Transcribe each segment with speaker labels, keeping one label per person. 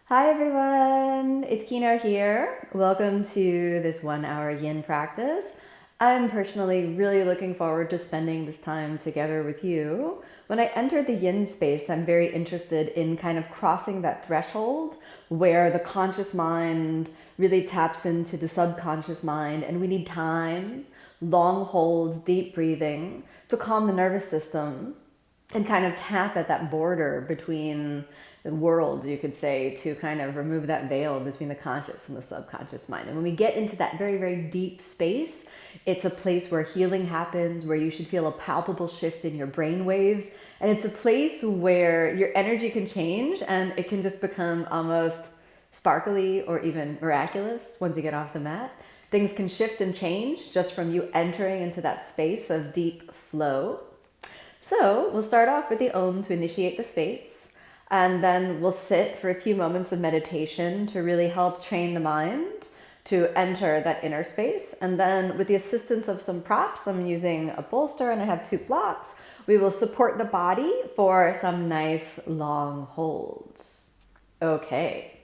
Speaker 1: Hi everyone, it's Kino here. Welcome to this 1 hour yin practice. I'm personally really looking forward to spending this time together with you. When I enter the yin space, I'm very interested in kind of crossing that threshold where the conscious mind really taps into the subconscious mind, and we need time, long holds, deep breathing to calm the nervous system and kind of tap at that border between the world, you could say, to kind of remove that veil between the conscious and the subconscious mind. And when we get into that very, very deep space, it's a place where healing happens, where you should feel a palpable shift in your brain waves. And it's a place where your energy can change and it can just become almost sparkly or even miraculous once you get off the mat. Things can shift and change just from you entering into that space of deep flow. So we'll start off with the Om to initiate the space, and then we'll sit for a few moments of meditation to really help train the mind to enter that inner space. And then with the assistance of some props, I'm using a bolster and I have 2 blocks, we will support the body for some nice long holds. Okay,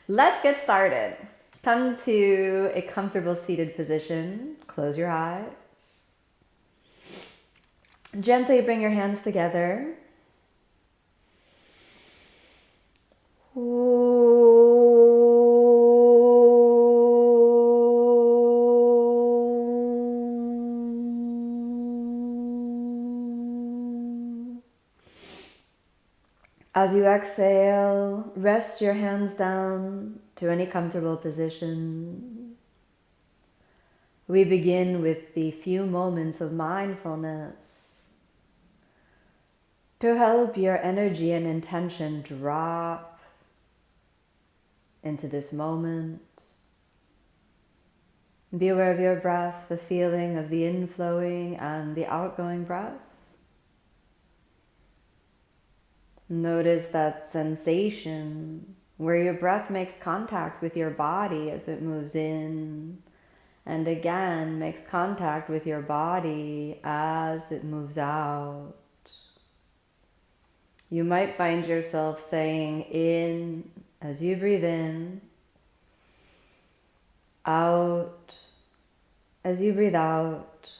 Speaker 1: let's get started. Come to a comfortable seated position. Close your eyes. Gently bring your hands together. As you exhale, rest your hands down to any comfortable position. We begin with the few moments of mindfulness to help your energy and intention drop into this moment. Be aware of your breath, the feeling of the inflowing and the outgoing breath. Notice that sensation where your breath makes contact with your body as it moves in, and again makes contact with your body as it moves out. You might find yourself saying in as you breathe in, out as you breathe out.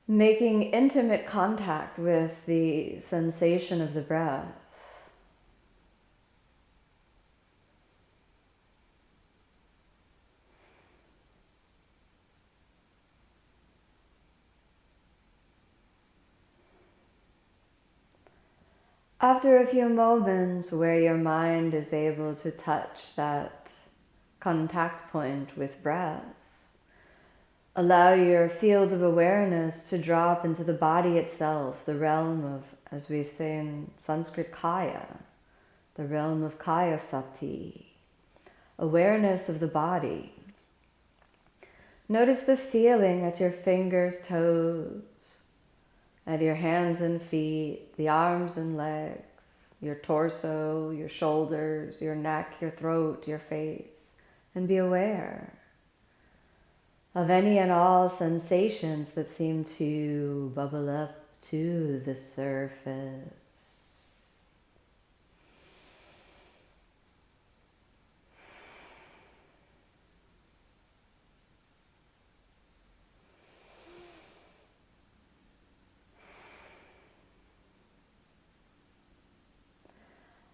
Speaker 1: Making intimate contact with the sensation of the breath. After a few moments where your mind is able to touch that contact point with breath, allow your field of awareness to drop into the body itself, the realm of, as we say in Sanskrit, Kaya, the realm of Kaya Sati, awareness of the body. Notice the feeling at your fingers, toes, at your hands and feet, the arms and legs, your torso, your shoulders, your neck, your throat, your face, and be aware of any and all sensations that seem to bubble up to the surface.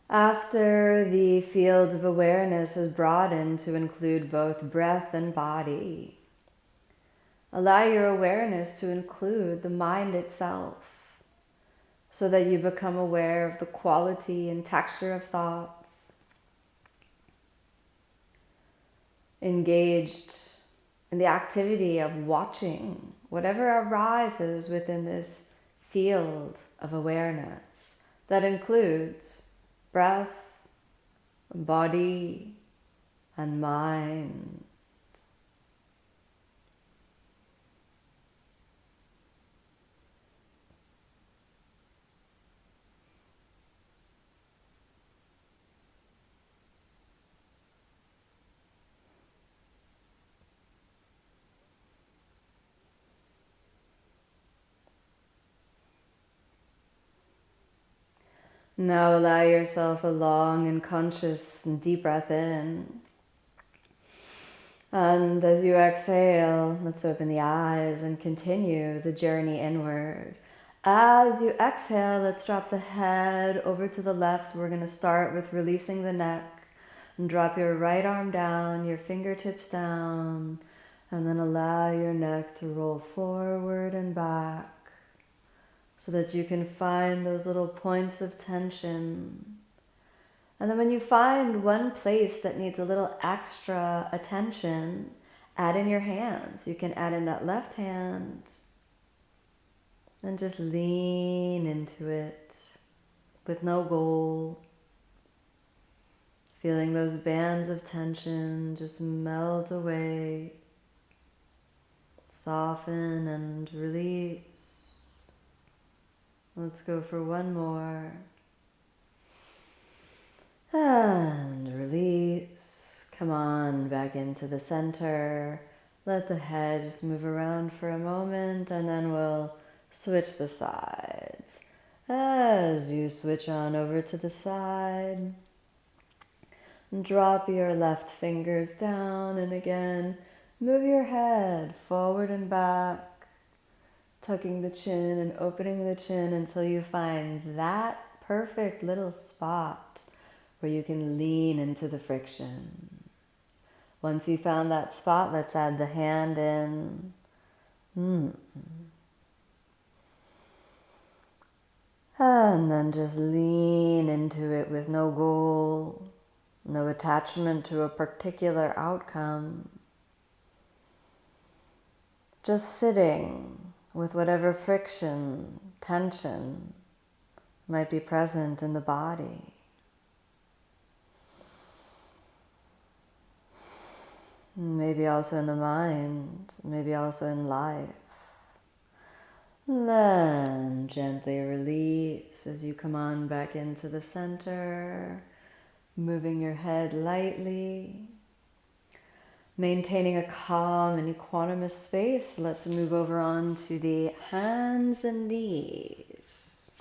Speaker 1: After the field of awareness is broadened to include both breath and body, allow your awareness to include the mind itself so that you become aware of the quality and texture of thoughts, engaged in the activity of watching whatever arises within this field of awareness that includes breath, body, and mind. Now allow yourself a long and conscious and deep breath in. And as you exhale, let's open the eyes and continue the journey inward. As you exhale, let's drop the head over to the left. We're going to start with releasing the neck and drop your right arm down, your fingertips down, and then allow your neck to roll forward and back so that you can find those little points of tension. And then when you find one place that needs a little extra attention, add in your hands. You can add in that left hand and just lean into it with no goal. Feeling those bands of tension just melt away, soften and release. Let's go for one more. And release. Come on back into the center. Let the head just move around for a moment, and then we'll switch the sides. As you switch on over to the side, drop your left fingers down, and again, move your head forward and back, tucking the chin and opening the chin until you find that perfect little spot where you can lean into the friction. Once you found that spot, let's add the hand in. And then just lean into it with no goal, no attachment to a particular outcome. Just sitting with whatever friction, tension might be present in the body. Maybe also in the mind, maybe also in life. And then gently release as you come on back into the center, moving your head lightly. Maintaining a calm and equanimous space, let's move over on to the hands and knees.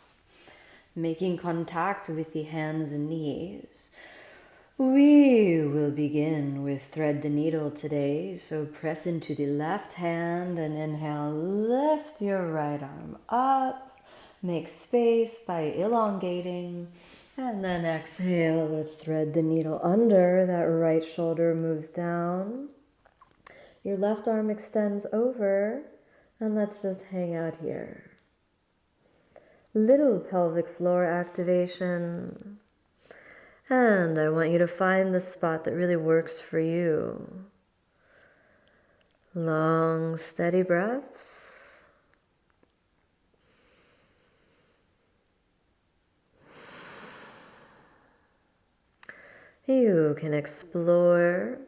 Speaker 1: Making contact with the hands and knees. We will begin with thread the needle today, so press into the left hand and inhale, lift your right arm up, make space by elongating, and then exhale, let's thread the needle under, that right shoulder moves down, your left arm extends over, and let's just hang out here. Little pelvic floor activation. And I want you to find the spot that really works for you. Long, steady breaths. You can explore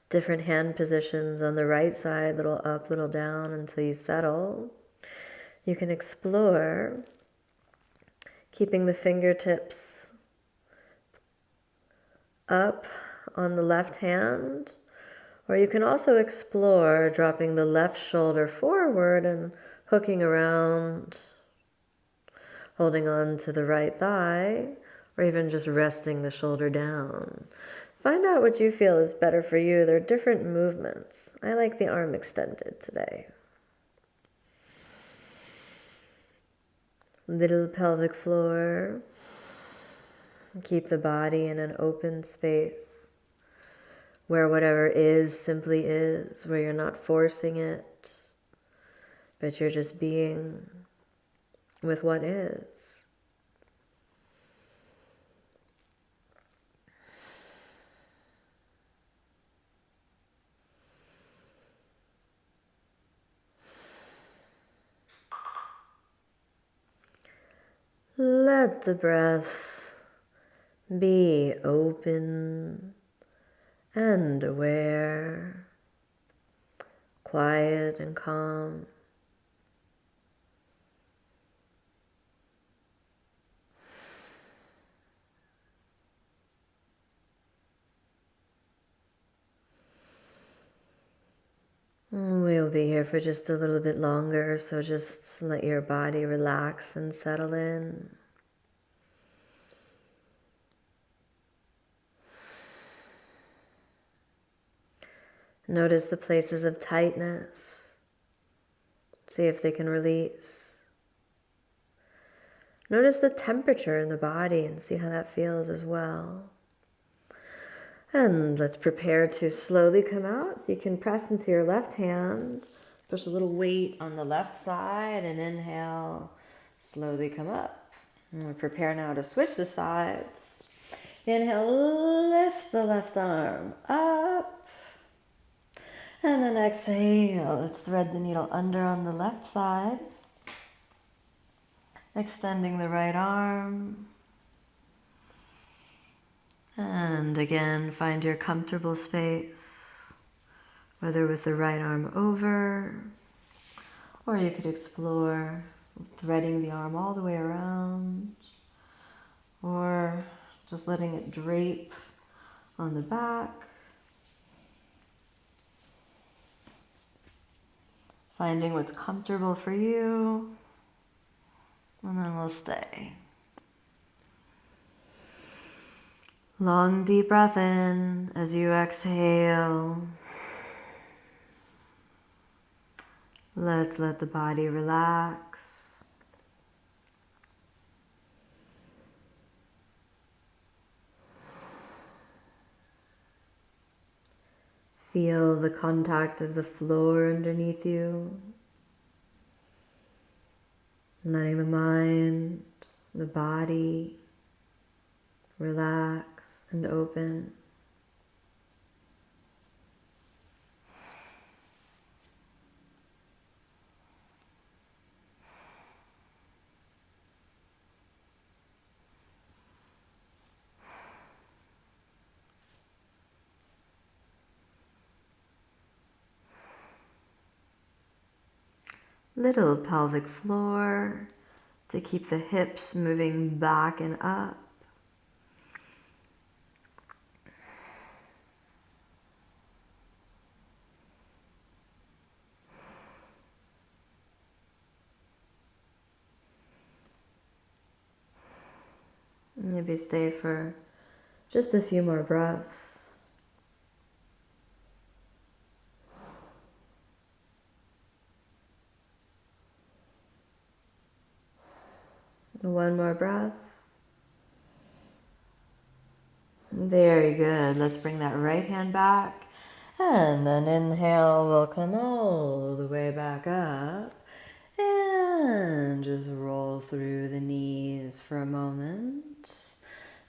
Speaker 1: different hand positions on the right side, little up, little down until you settle. You can explore keeping the fingertips up on the left hand, or you can also explore dropping the left shoulder forward and hooking around, holding on to the right thigh, or even just resting the shoulder down. Find out what you feel is better for you. There are different movements. I like the arm extended today. Little pelvic floor. Keep the body in an open space where whatever is simply is, where you're not forcing it, but you're just being with what is. Let the breath be open and aware, quiet and calm. We'll be here for just a little bit longer, so just let your body relax and settle in. Notice the places of tightness. See if they can release. Notice the temperature in the body and see how that feels as well. And let's prepare to slowly come out. So you can press into your left hand, push a little weight on the left side, and inhale, slowly come up. And we prepare now to switch the sides. Inhale, lift the left arm up. And then exhale, let's thread the needle under on the left side. Extending the right arm. And again, find your comfortable space, whether with the right arm over, or you could explore threading the arm all the way around, or just letting it drape on the back. Finding what's comfortable for you, and then we'll stay. Long deep breath in as you exhale. Let's let the body relax. Feel the contact of the floor underneath you. Letting the mind, the body relax and open. Little pelvic floor to keep the hips moving back and up. Maybe stay for just a few more breaths. One more breath. Very good. Let's bring that right hand back. And then inhale, we'll come all the way back up. And just roll through the knees for a moment.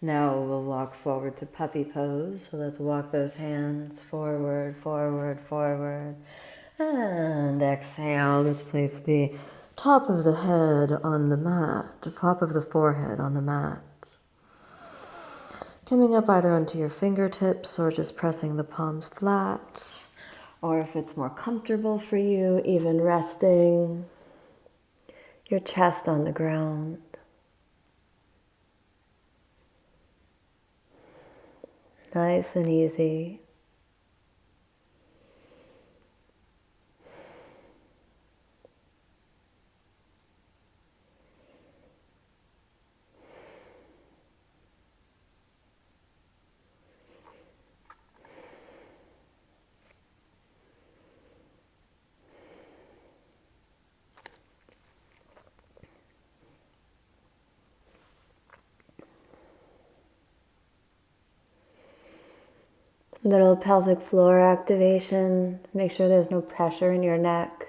Speaker 1: Now we'll walk forward to puppy pose. So let's walk those hands forward, forward, forward. And exhale. Let's place the top of the head on the mat, the top of the forehead on the mat. Coming up either onto your fingertips or just pressing the palms flat. Or if it's more comfortable for you, even resting your chest on the ground. Nice and easy. Little pelvic floor activation. Make sure there's no pressure in your neck.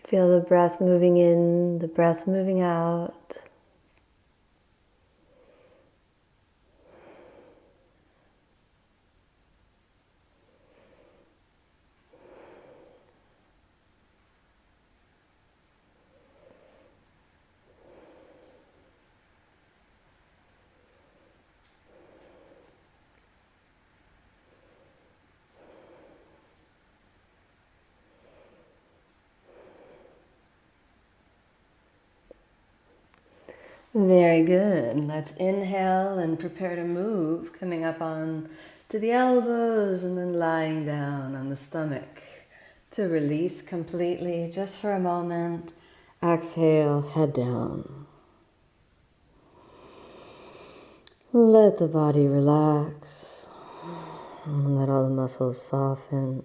Speaker 1: Feel the breath moving in, the breath moving out. Very good. Let's inhale and prepare to move, coming up on to the elbows and then lying down on the stomach to release completely just for a moment. Exhale, head down. Let the body relax. Let all the muscles soften.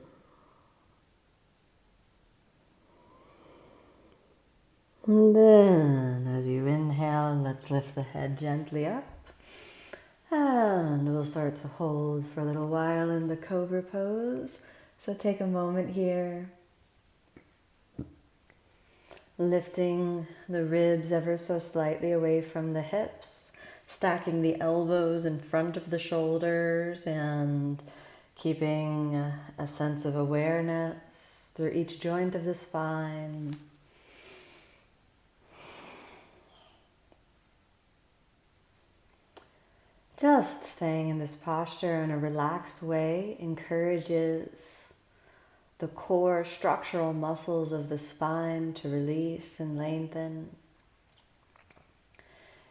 Speaker 1: And then, as you inhale, let's lift the head gently up. And we'll start to hold for a little while in the Cobra Pose. So take a moment here. Lifting the ribs ever so slightly away from the hips. Stacking the elbows in front of the shoulders and keeping a sense of awareness through each joint of the spine. Just staying in this posture in a relaxed way encourages the core structural muscles of the spine to release and lengthen.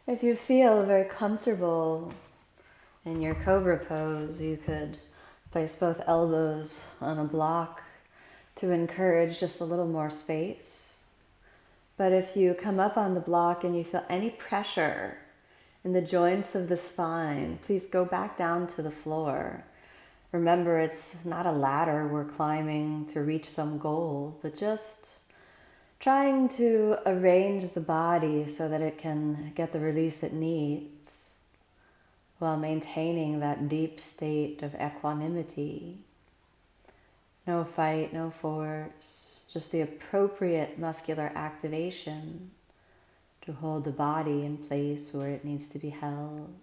Speaker 1: If you feel very comfortable in your Cobra Pose, you could place both elbows on a block to encourage just a little more space. But if you come up on the block and you feel any pressure in the joints of the spine, please go back down to the floor. Remember, it's not a ladder we're climbing to reach some goal, but just trying to arrange the body so that it can get the release it needs while maintaining that deep state of equanimity. No fight, no force, just the appropriate muscular activation to hold the body in place where it needs to be held.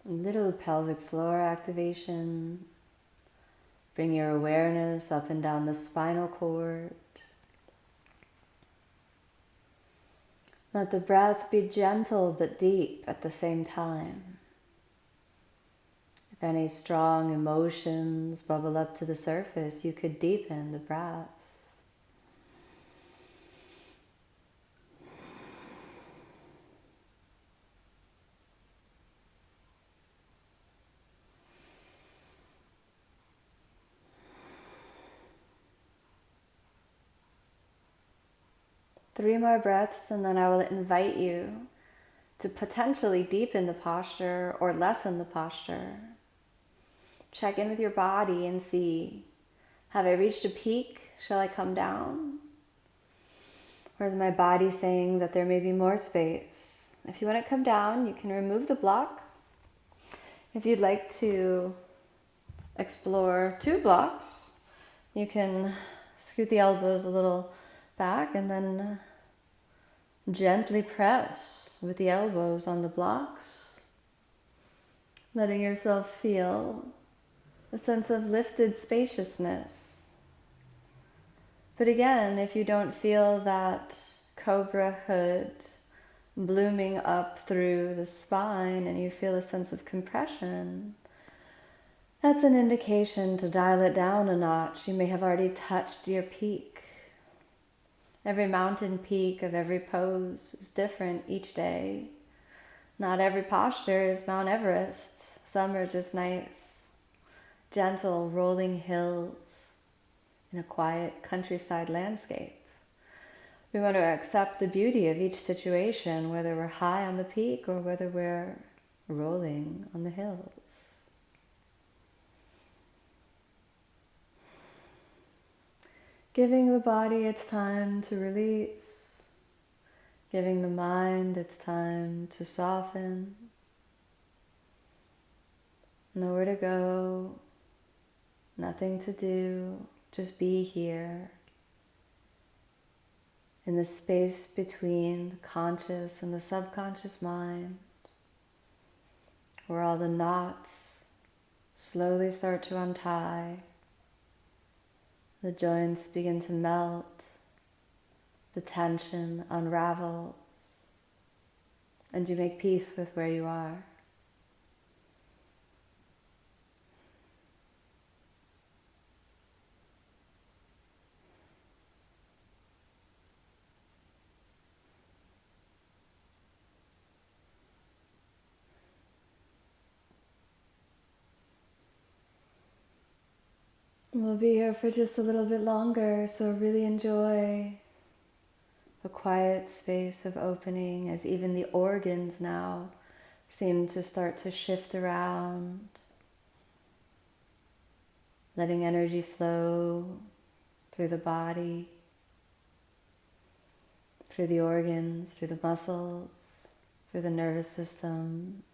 Speaker 1: A little pelvic floor activation. Bring your awareness up and down the spinal cord. Let the breath be gentle but deep at the same time. If any strong emotions bubble up to the surface, you could deepen the breath. Three more breaths, and then I will invite you to potentially deepen the posture or lessen the posture. Check in with your body and see, have I reached a peak? Shall I come down? Or is my body saying that there may be more space? If you want to come down, you can remove the block. If you'd like to explore two blocks, you can scoot the elbows a little back and then gently press with the elbows on the blocks, letting yourself feel a sense of lifted spaciousness. But again, if you don't feel that cobra hood blooming up through the spine and you feel a sense of compression, that's an indication to dial it down a notch. You may have already touched your peak. Every mountain peak of every pose is different each day. Not every posture is Mount Everest. Some are just nice, gentle, rolling hills in a quiet countryside landscape. We want to accept the beauty of each situation, whether we're high on the peak or whether we're rolling on the hills. Giving the body its time to release, giving the mind its time to soften. Nowhere to go, nothing to do, just be here in the space between the conscious and the subconscious mind, where all the knots slowly start to untie. The joints begin to melt, the tension unravels, and you make peace with where you are. We'll be here for just a little bit longer, so really enjoy a quiet space of opening as even the organs now seem to start to shift around, letting energy flow through the body, through the organs, through the muscles, through the nervous system.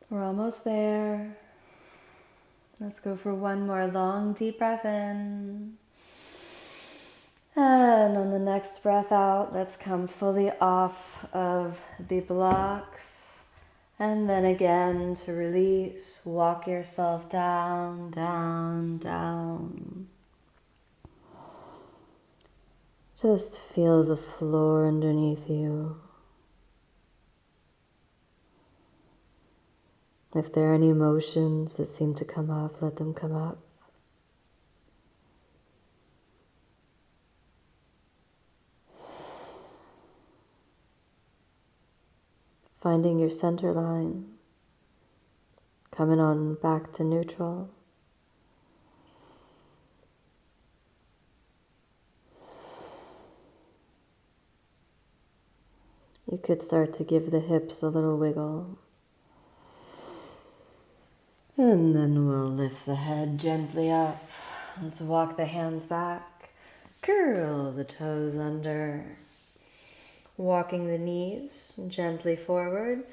Speaker 1: We're almost there. Let's go for one more long, deep breath in. And on the next breath out, let's come fully off of the blocks. And then again to release, walk yourself down, down, down. Just feel the floor underneath you. If there are any emotions that seem to come up, let them come up. Finding your center line, coming on back to neutral. You could start to give the hips a little wiggle. And then we'll lift the head gently up. Let's walk the hands back. Curl the toes under. Walking the knees gently forward.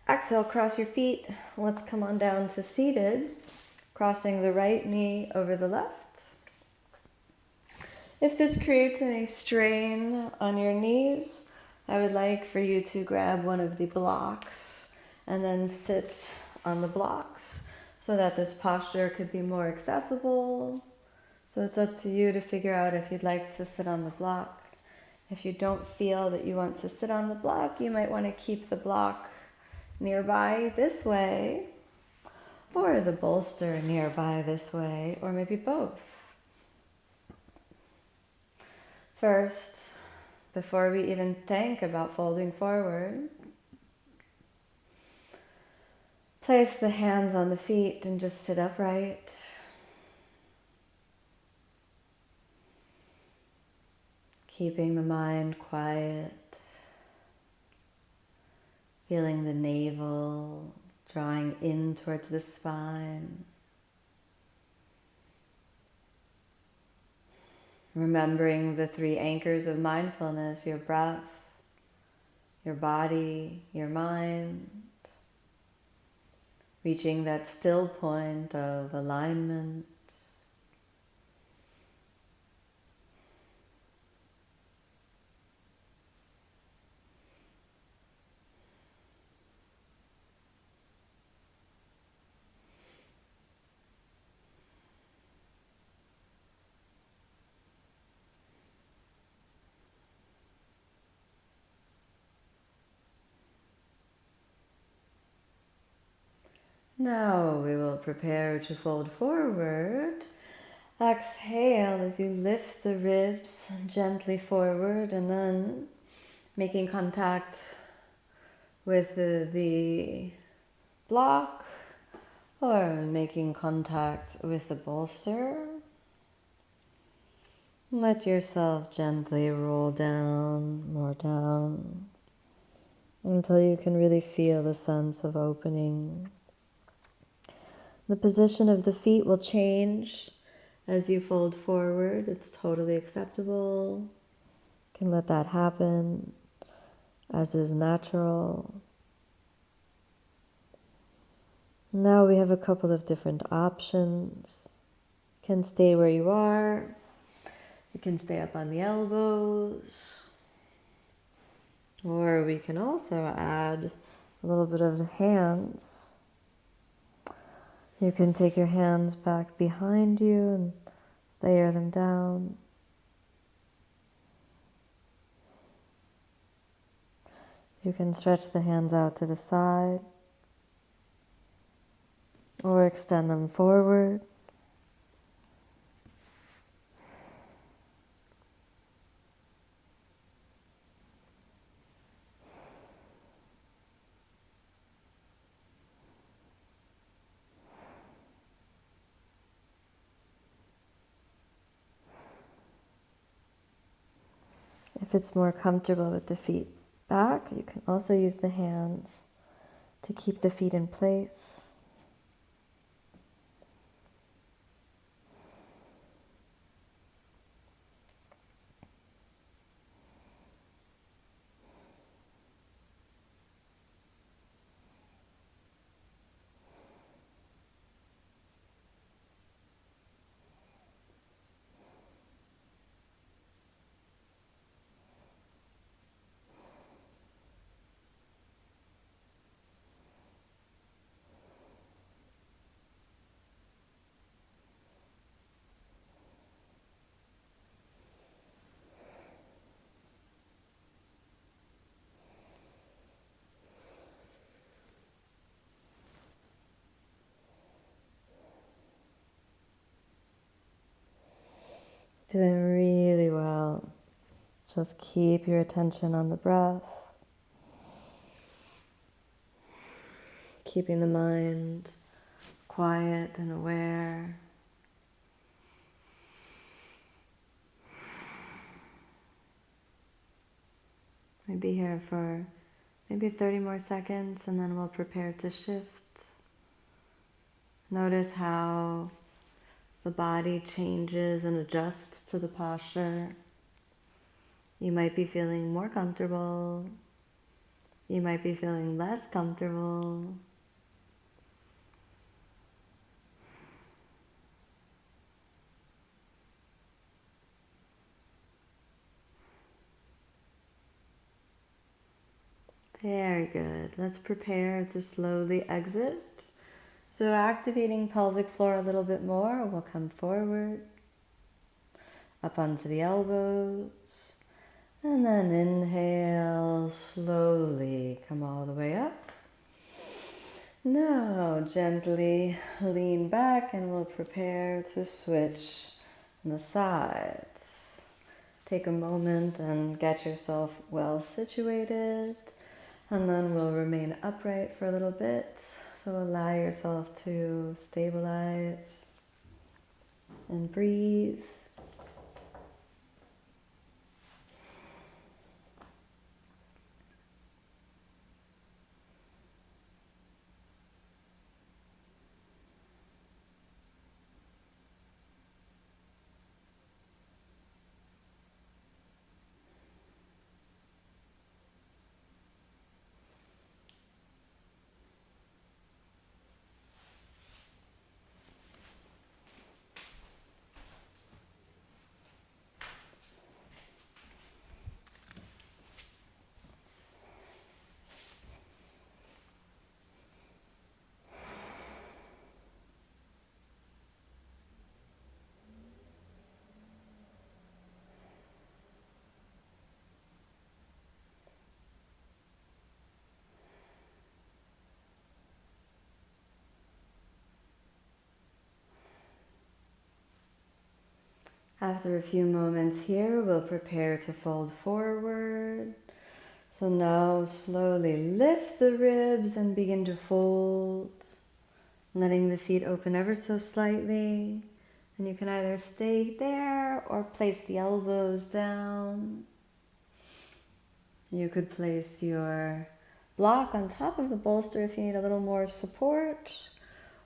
Speaker 1: Exhale, cross your feet. Let's come on down to seated. Crossing the right knee over the left. If this creates any strain on your knees, I would like for you to grab one of the blocks and then sit on the blocks, so that this posture could be more accessible. So it's up to you to figure out if you'd like to sit on the block. If you don't feel that you want to sit on the block, you might want to keep the block nearby this way, or the bolster nearby this way, or maybe both. First, before we even think about folding forward, place the hands on the feet and just sit upright. Keeping the mind quiet. Feeling the navel drawing in towards the spine. Remembering the 3 anchors of mindfulness: your breath, your body, your mind. Reaching that still point of alignment. Now we will prepare to fold forward. Exhale as you lift the ribs gently forward, and then making contact with the block or making contact with the bolster. Let yourself gently roll down, more down, until you can really feel the sense of opening. The position of the feet will change as you fold forward. It's totally acceptable. You can let that happen, as is natural. Now we have a couple of different options. You can stay where you are. You can stay up on the elbows. Or we can also add a little bit of the hands. You can take your hands back behind you and layer them down. You can stretch the hands out to the side or extend them forward. If it's more comfortable with the feet back, you can also use the hands to keep the feet in place. Doing really well. Just keep your attention on the breath. Keeping the mind quiet and aware. We'll be here for maybe 30 more seconds and then we'll prepare to shift. Notice how the body changes and adjusts to the posture. You might be feeling more comfortable. You might be feeling less comfortable. Very good. Let's prepare to slowly exit. So activating pelvic floor a little bit more, we'll come forward, up onto the elbows, and then inhale, slowly come all the way up. Now gently lean back and we'll prepare to switch on the sides. Take a moment and get yourself well situated, and then we'll remain upright for a little bit. So allow yourself to stabilize and breathe. After a few moments here, we'll prepare to fold forward. So now slowly lift the ribs and begin to fold, letting the feet open ever so slightly. And you can either stay there or place the elbows down. You could place your block on top of the bolster if you need a little more support,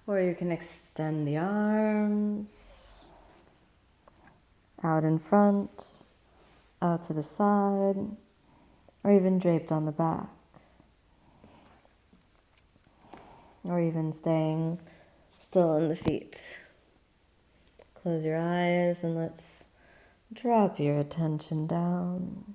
Speaker 1: or you can extend the arms out in front, out to the side, or even draped on the back, or even staying still on the feet. Close your eyes and let's drop your attention down.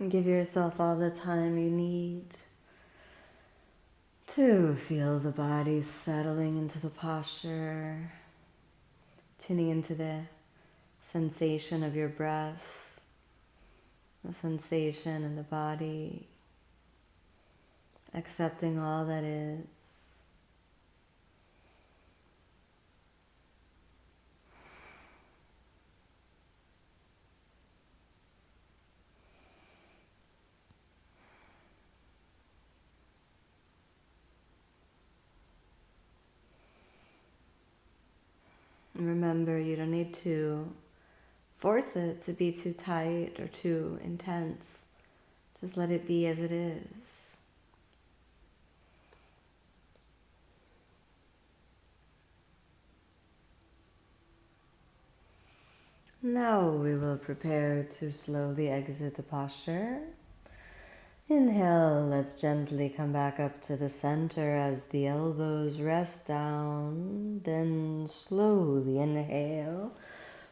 Speaker 1: And give yourself all the time you need to feel the body settling into the posture, tuning into the sensation of your breath, the sensation in the body, accepting all that is. And remember, you don't need to force it to be too tight or too intense. Just let it be as it is. Now we will prepare to slowly exit the posture. Inhale, let's gently come back up to the center as the elbows rest down. Then slowly inhale.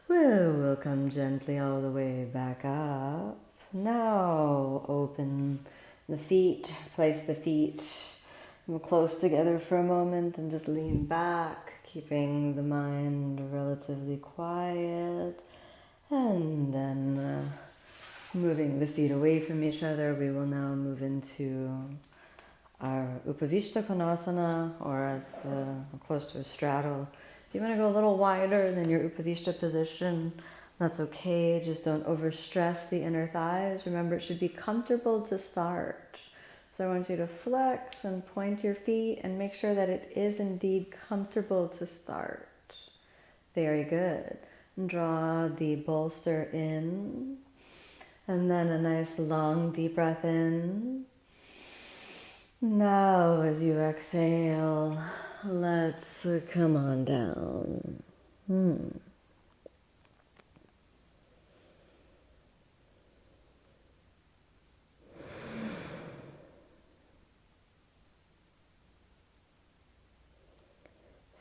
Speaker 1: We'll come gently all the way back up. Now open the feet, place the feet close together for a moment and just lean back, keeping the mind relatively quiet. And then moving the feet away from each other, we will now move into our Upavishta Konasana, or as close to a straddle. If you want to go a little wider than your Upavishta position, that's okay. Just don't overstress the inner thighs. Remember, it should be comfortable to start. So I want you to flex and point your feet and make sure that it is indeed comfortable to start. Very good. Draw the bolster in. And then a nice long deep breath in. Now as you exhale, let's come on down.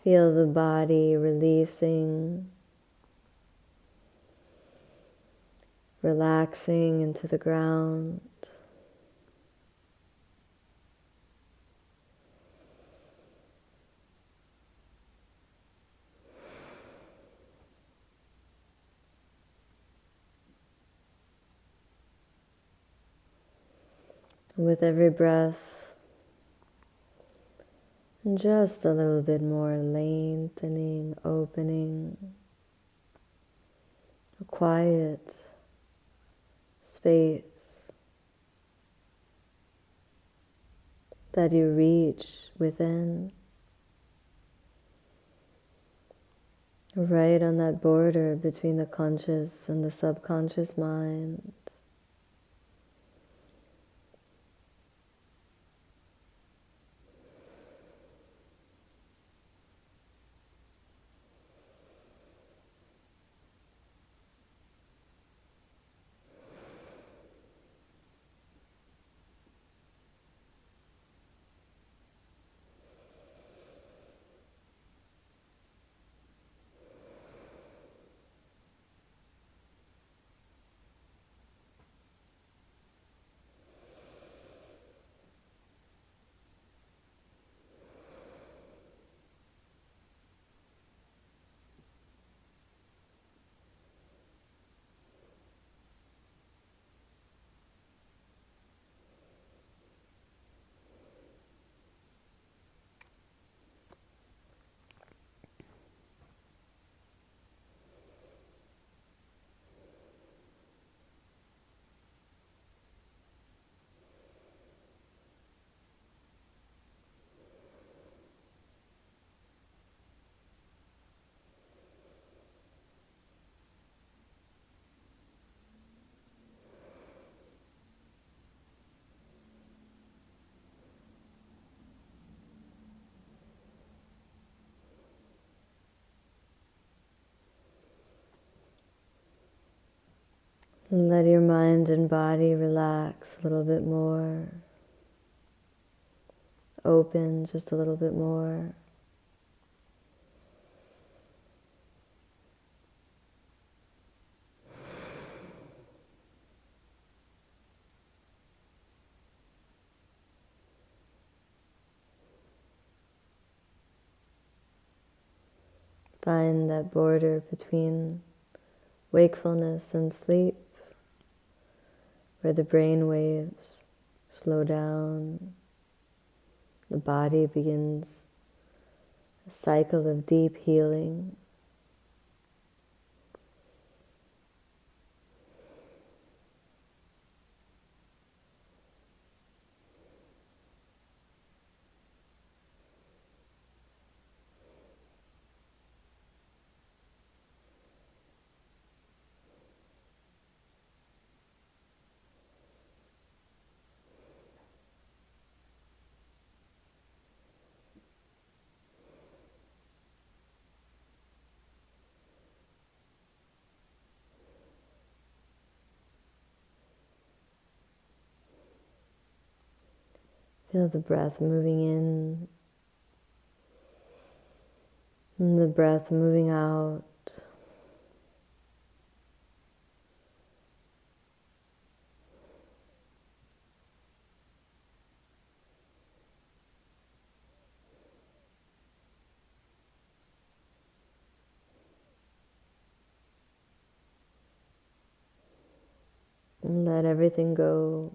Speaker 1: Feel the body releasing, relaxing into the ground. With every breath, just a little bit more lengthening, opening, a quiet space that you reach within, right on that border between the conscious and the subconscious mind. And let your mind and body relax a little bit more. Open just a little bit more.
Speaker 2: Find that border between wakefulness and sleep, where the brain waves slow down, the body begins a cycle of deep healing. Feel the breath moving in and the breath moving out. And let everything go.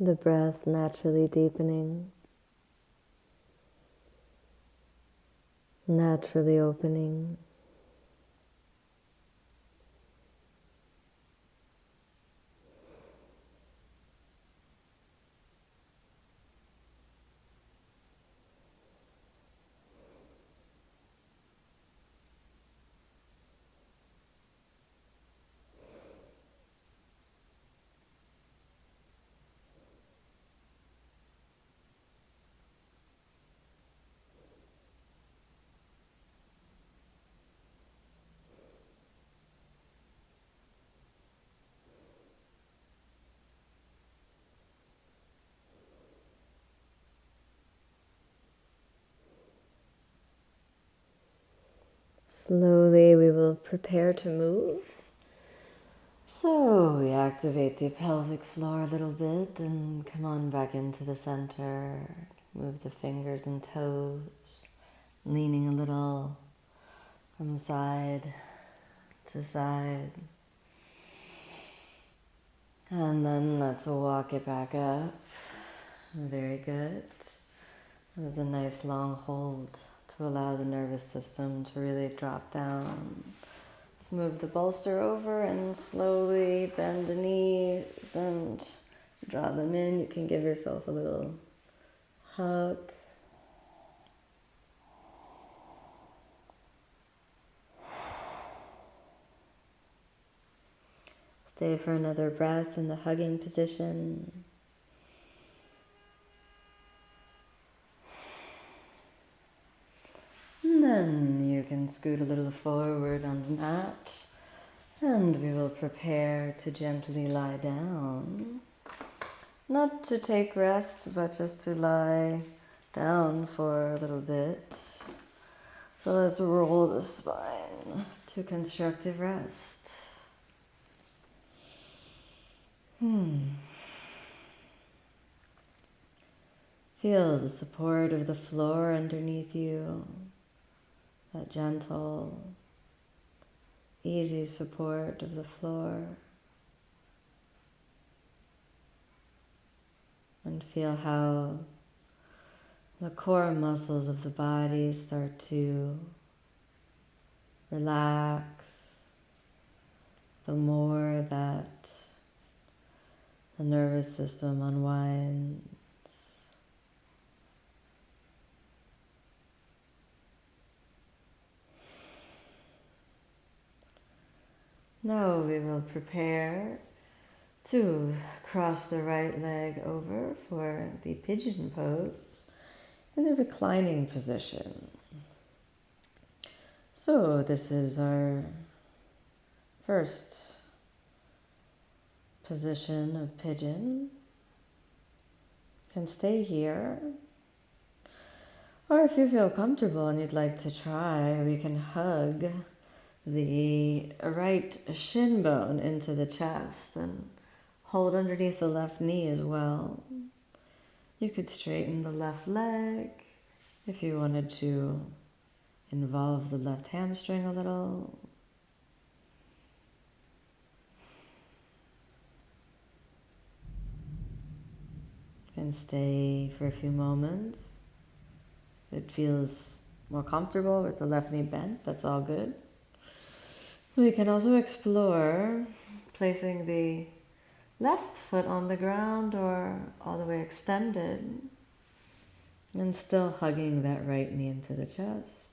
Speaker 2: The breath naturally deepening, naturally opening. Slowly we will prepare to move. So we activate the pelvic floor a little bit and come on back into the center. Move the fingers and toes, leaning a little from side to side. And then let's walk it back up. Very good. It was a nice long hold to allow the nervous system to really drop down. Let's move the bolster over and slowly bend the knees and draw them in. You can give yourself a little hug. Stay for another breath in the hugging position. And then you can scoot a little forward on the mat. And we will prepare to gently lie down. Not to take rest, but just to lie down for a little bit. So let's roll the spine to constructive rest. Feel the support of the floor underneath you, that gentle, easy support of the floor. And feel how the core muscles of the body start to relax the more that the nervous system unwinds. Now we will prepare to cross the right leg over for the pigeon pose in the reclining position. So this is our first position of pigeon. Can stay here. Or if you feel comfortable and you'd like to try, we can hug the right shin bone into the chest and hold underneath the left knee as well. You could straighten the left leg if you wanted to involve the left hamstring a little. You can stay for a few moments. It feels more comfortable with the left knee bent, that's all good. We can also explore placing the left foot on the ground or all the way extended and still hugging that right knee into the chest.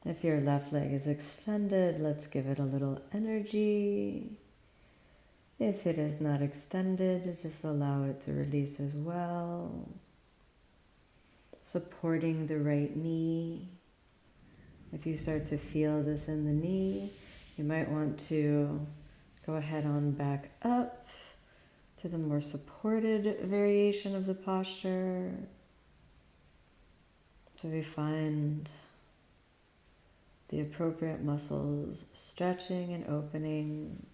Speaker 2: If your left leg is extended, let's give it a little energy. If it is not extended, just allow it to release as well. Supporting the right knee. If you start to feel this in the knee, you might want to go ahead on back up to the more supported variation of the posture. So we find the appropriate muscles stretching and opening,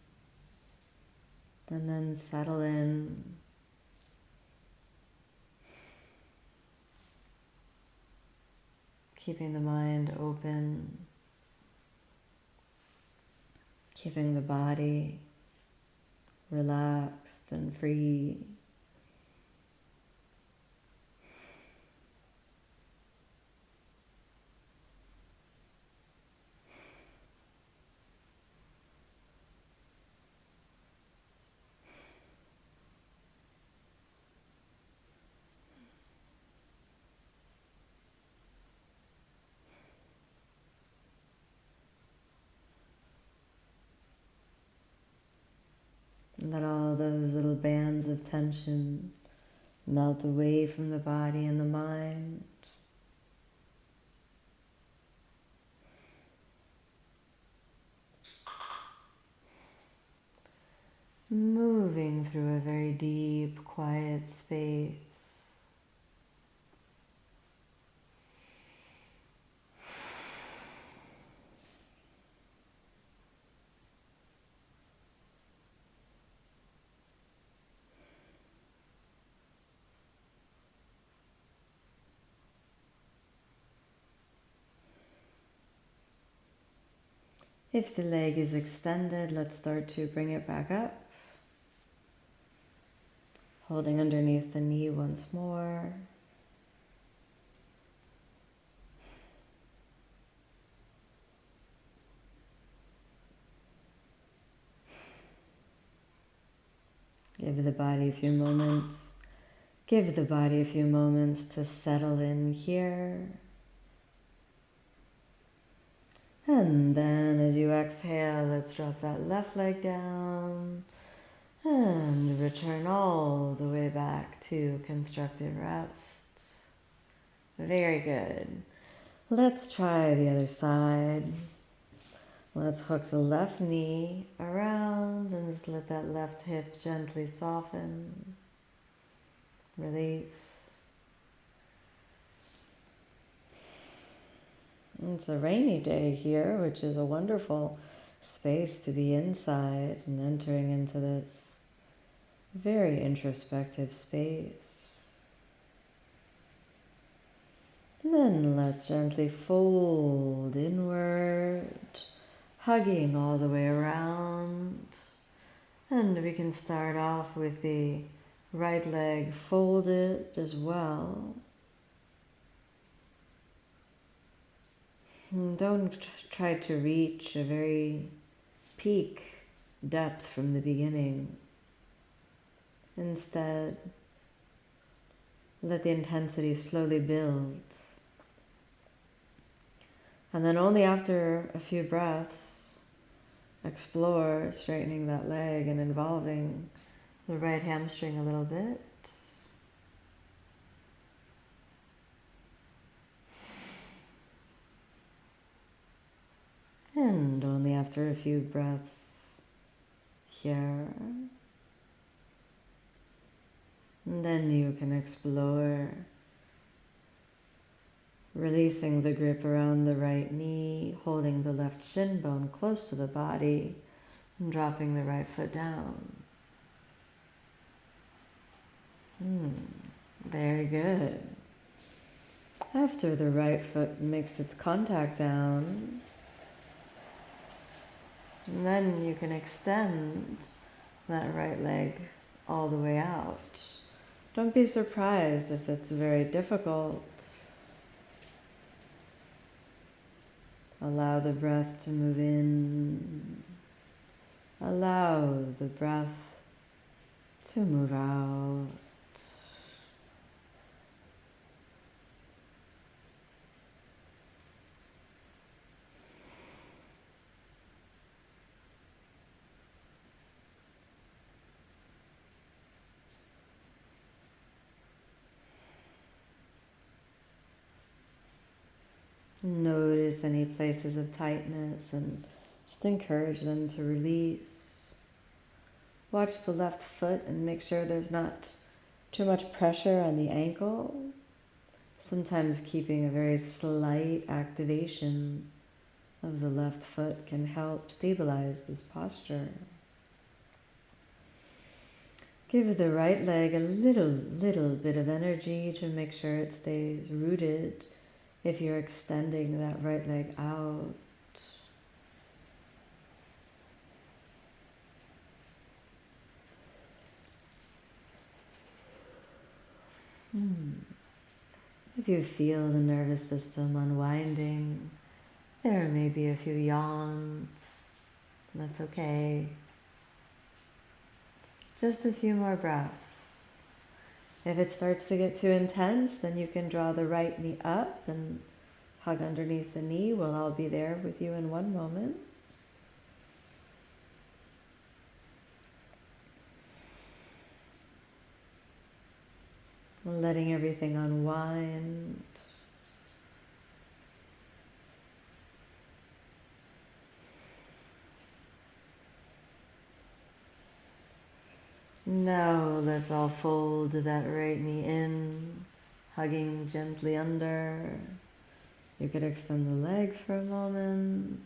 Speaker 2: and then settle in. Keeping the mind open, keeping the body relaxed and free. And let all those little bands of tension melt away from the body and the mind. Moving through a very deep, quiet space. If the leg is extended, let's start to bring it back up. Holding underneath the knee once more. Give the body a few moments. Give the body a few moments to settle in here. And then as you exhale, let's drop that left leg down and return all the way back to constructive rest. Very good. Let's try the other side. Let's hook the left knee around and just let that left hip gently soften. Release. It's a rainy day here, which is a wonderful space to be inside and entering into this very introspective space. And then let's gently fold inward, hugging all the way around. And we can start off with the right leg folded as well. Don't try to reach a very peak depth from the beginning. Instead, let the intensity slowly build. And then only after a few breaths, explore straightening that leg and involving the right hamstring a little bit. And only after a few breaths here. And then you can explore releasing the grip around the right knee, holding the left shin bone close to the body, and dropping the right foot down. Very good. After the right foot makes its contact down, and then you can extend that right leg all the way out. Don't be surprised if it's very difficult. Allow the breath to move in. Allow the breath to move out. Notice any places of tightness and just encourage them to release. Watch the left foot and make sure there's not too much pressure on the ankle. Sometimes keeping a very slight activation of the left foot can help stabilize this posture. Give the right leg a little bit of energy to make sure it stays rooted if you're extending that right leg out. If you feel the nervous system unwinding, there may be a few yawns. That's okay. Just a few more breaths. If it starts to get too intense, then you can draw the right knee up and hug underneath the knee. We'll all be there with you in one moment. Letting everything unwind. Now let's all fold that right knee in, hugging gently under. You could extend the leg for a moment.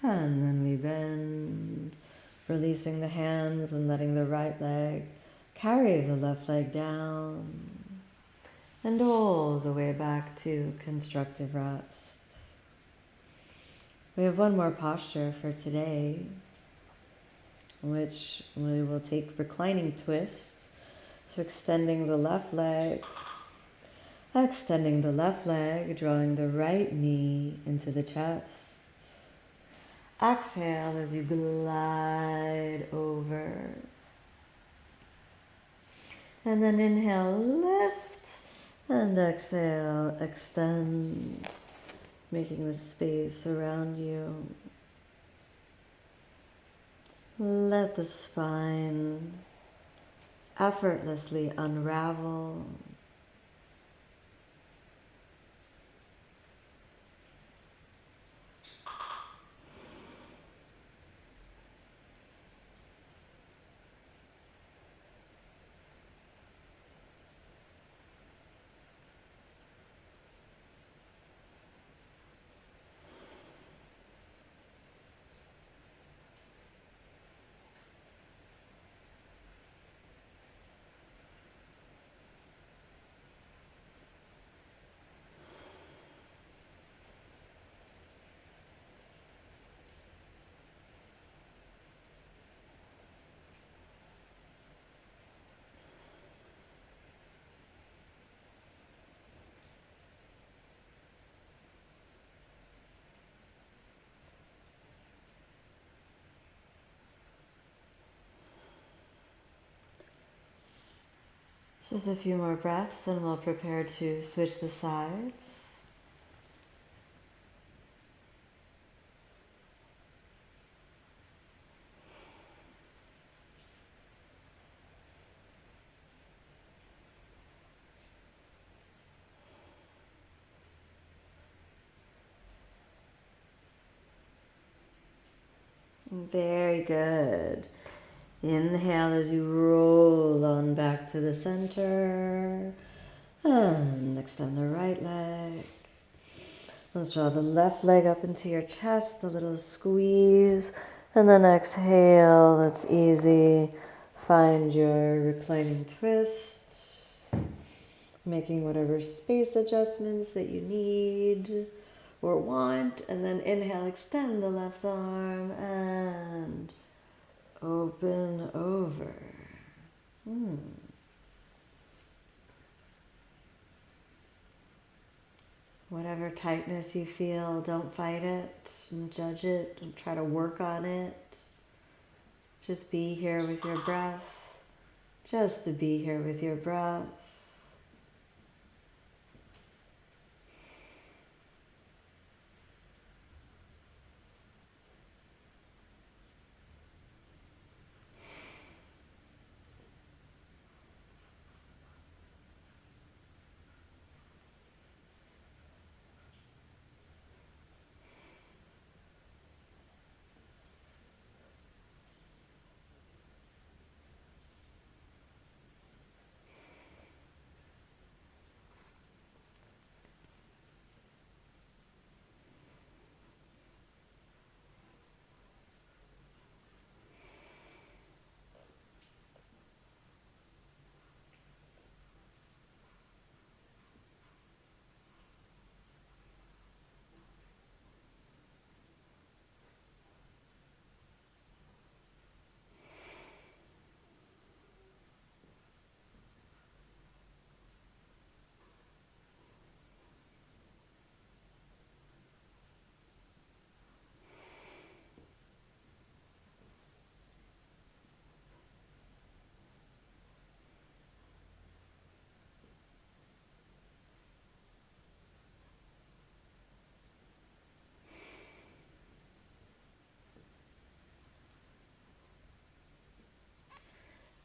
Speaker 2: And then we bend, releasing the hands and letting the right leg carry the left leg down. And all the way back to constructive rest. We have one more posture for today, which we will take reclining twists. So extending the left leg, drawing the right knee into the chest. Exhale as you glide over. And then inhale, lift, and exhale, extend, making the space around you. Let the spine effortlessly unravel. Just a few more breaths and we'll prepare to switch the sides. Very good. Inhale as you roll on back to the center. And extend the right leg. Let's draw the left leg up into your chest, a little squeeze. And then exhale, that's easy. Find your reclining twists. Making whatever space adjustments that you need or want. And then inhale, extend the left arm and open over. Whatever tightness you feel, don't fight it, don't judge it, don't try to work on it. Just be here with your breath. Just to be here with your breath.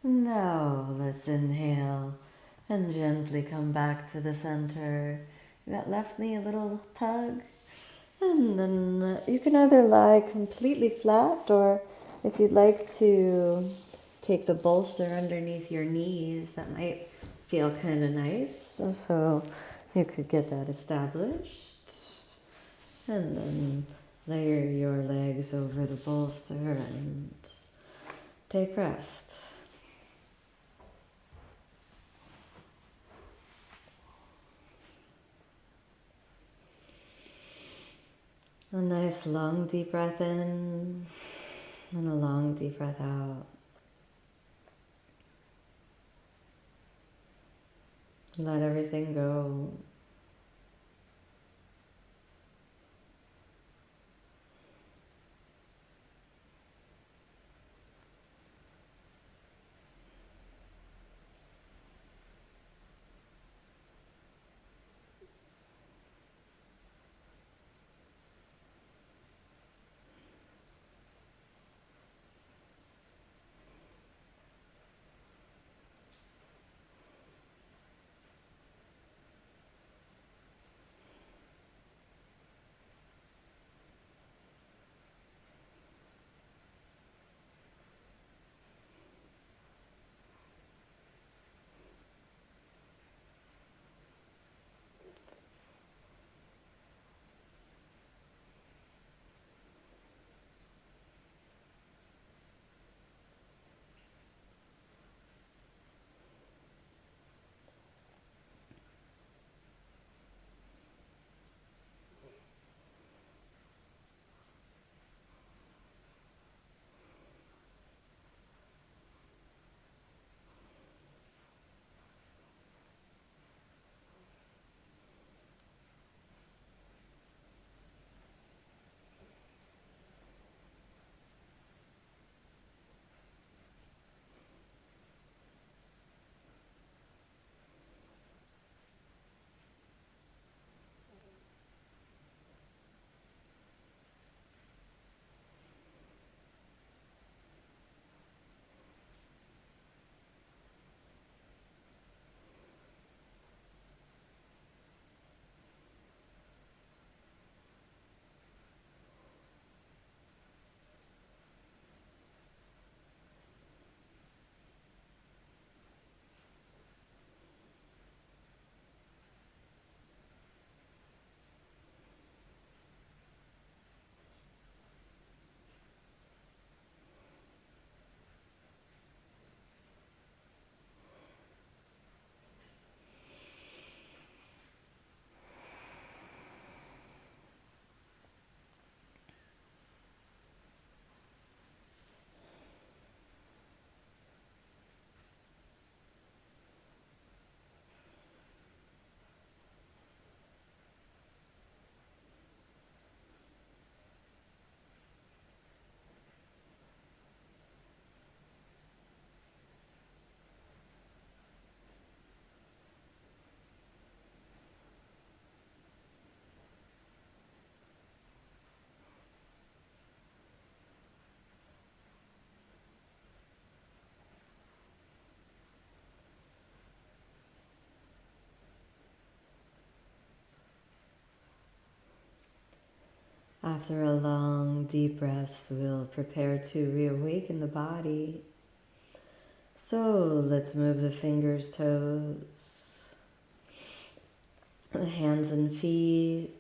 Speaker 2: Now let's inhale and gently come back to the center. That left knee a little tug. And then you can either lie completely flat, or if you'd like to take the bolster underneath your knees, that might feel kind of nice. So you could get that established. And then layer your legs over the bolster and take rest. A nice long deep breath in and a long deep breath out. Let everything go. After a long, deep rest, we'll prepare to reawaken the body. So let's move the fingers, toes, the hands and feet.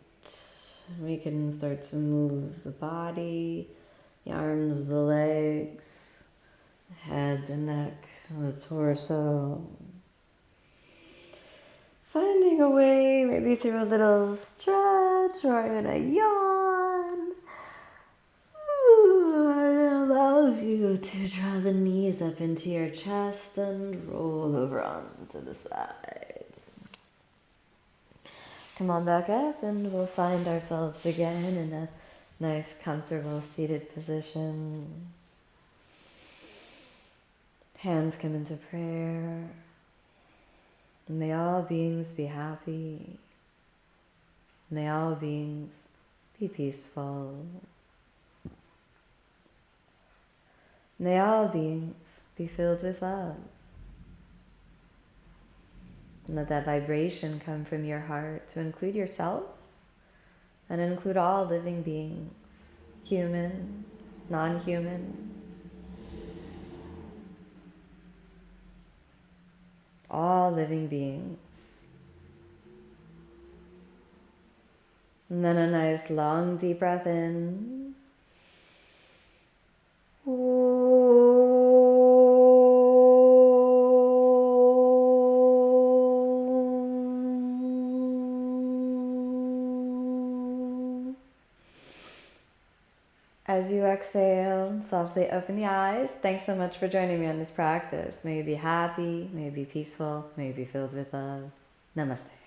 Speaker 2: We can start to move the body, the arms, the legs, the head, the neck, the torso. Finding a way, maybe through a little stretch or even a yawn. It allows you to draw the knees up into your chest and roll over onto the side. Come on back up and we'll find ourselves again in a nice, comfortable, seated position. Hands come into prayer. May all beings be happy. May all beings be peaceful. May all beings be filled with love. And let that vibration come from your heart to include yourself and include all living beings, human, non-human. All living beings. And then a nice long deep breath in. As you exhale, softly open the eyes. Thanks so much for joining me on this practice. May you be happy, may you be peaceful, may you be filled with love. Namaste.